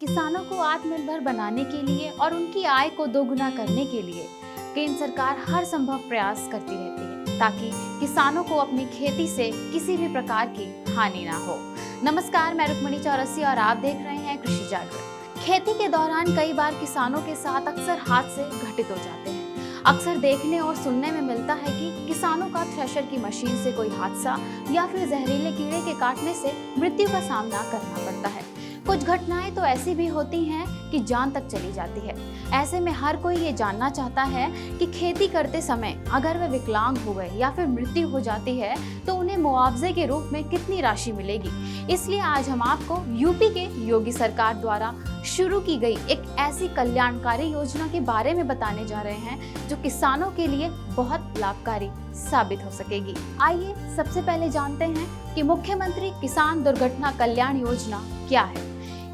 किसानों को आत्मनिर्भर बनाने के लिए और उनकी आय को दोगुना करने के लिए केंद्र सरकार हर संभव प्रयास करती रहती है ताकि किसानों को अपनी खेती से किसी भी प्रकार की हानि ना हो। नमस्कार, मैं रुक्मणी चौरसी और आप देख रहे हैं कृषि जागरण। खेती के दौरान कई बार किसानों के साथ अक्सर हादसे घटित हो जाते हैं। अक्सर देखने और सुनने में मिलता है कि किसानों का थ्रेशर की मशीन से कोई हादसा या फिर जहरीले कीड़े के काटने से मृत्यु का सामना करना पड़ता है। कुछ घटनाएं तो ऐसी भी होती हैं कि जान तक चली जाती है। ऐसे में हर कोई ये जानना चाहता है कि खेती करते समय अगर वे विकलांग हो गए या फिर मृत्यु हो जाती है तो उन्हें मुआवजे के रूप में कितनी राशि मिलेगी। इसलिए आज हम आपको यूपी के योगी सरकार द्वारा शुरू की गई एक ऐसी कल्याणकारी योजना के बारे में बताने जा रहे हैं जो किसानों के लिए बहुत लाभकारी साबित हो सकेगी। आइए सबसे पहले जानते हैं कि मुख्यमंत्री किसान दुर्घटना कल्याण योजना क्या है।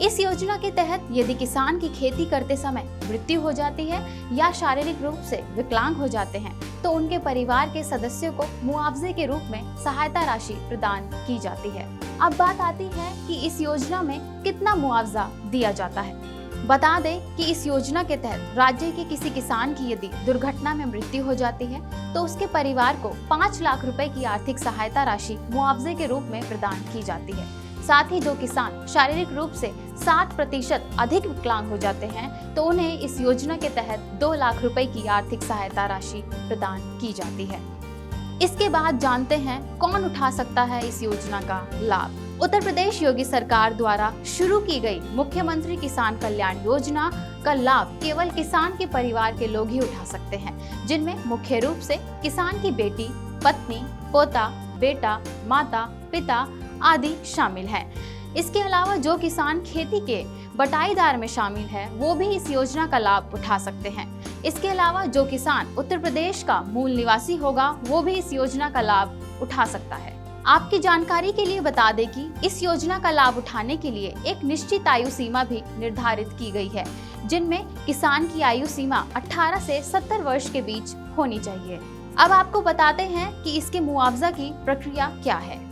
इस योजना के तहत यदि किसान की खेती करते समय मृत्यु हो जाती है या शारीरिक रूप से विकलांग हो जाते हैं तो उनके परिवार के सदस्यों को मुआवजे के रूप में सहायता राशि प्रदान की जाती है। अब बात आती है कि इस योजना में कितना मुआवजा दिया जाता है। बता दें कि इस योजना के तहत राज्य के किसी किसान की यदि दुर्घटना में मृत्यु हो जाती है तो उसके परिवार को 5 लाख रुपए की आर्थिक सहायता राशि मुआवजे के रूप में प्रदान की जाती है। साथ ही जो किसान शारीरिक रूप से 60% अधिक विकलांग हो जाते हैं तो उन्हें इस योजना के तहत 2 लाख रुपए की आर्थिक सहायता राशि प्रदान की जाती है। इसके बाद जानते हैं कौन उठा सकता है इस योजना का लाभ। उत्तर प्रदेश योगी सरकार द्वारा शुरू की गई मुख्यमंत्री किसान कल्याण योजना का लाभ केवल किसान के परिवार के लोग ही उठा सकते हैं, जिनमें मुख्य रूप से किसान की बेटी, पत्नी, पोता, बेटा, माता, पिता आदि शामिल हैं। इसके अलावा जो किसान खेती के बटाईदार में शामिल है वो भी इस योजना का लाभ उठा सकते हैं। इसके अलावा जो किसान उत्तर प्रदेश का मूल निवासी होगा वो भी इस योजना का लाभ उठा सकता है। आपकी जानकारी के लिए बता दें कि इस योजना का लाभ उठाने के लिए एक निश्चित आयु सीमा भी निर्धारित की गई है, जिनमें किसान की आयु सीमा 18 से 70 वर्ष के बीच होनी चाहिए। अब आपको बताते हैं कि इसके मुआवजा की प्रक्रिया क्या है।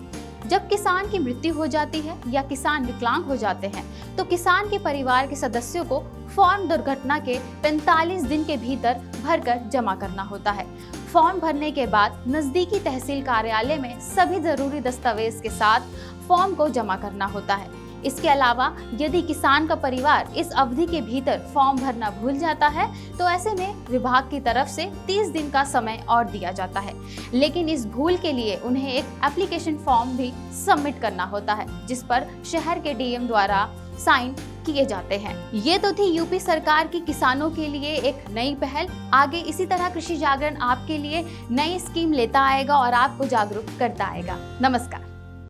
जब किसान की मृत्यु हो जाती है या किसान विकलांग हो जाते हैं तो किसान के परिवार के सदस्यों को फॉर्म दुर्घटना के 45 दिन के भीतर भरकर जमा करना होता है। फॉर्म भरने के बाद नजदीकी तहसील कार्यालय में सभी जरूरी दस्तावेज के साथ फॉर्म को जमा करना होता है। इसके अलावा यदि किसान का परिवार इस अवधि के भीतर फॉर्म भरना भूल जाता है तो ऐसे में विभाग की तरफ से 30 दिन का समय और दिया जाता है, लेकिन इस भूल के लिए उन्हें एक एप्लीकेशन फॉर्म भी सबमिट करना होता है जिस पर शहर के डीएम द्वारा साइन किए जाते हैं। ये तो थी यूपी सरकार की किसानों के लिए एक नई पहल। आगे इसी तरह कृषि जागरण आपके लिए नई स्कीम लेता आएगा और आपको जागरूक करता आएगा। नमस्कार।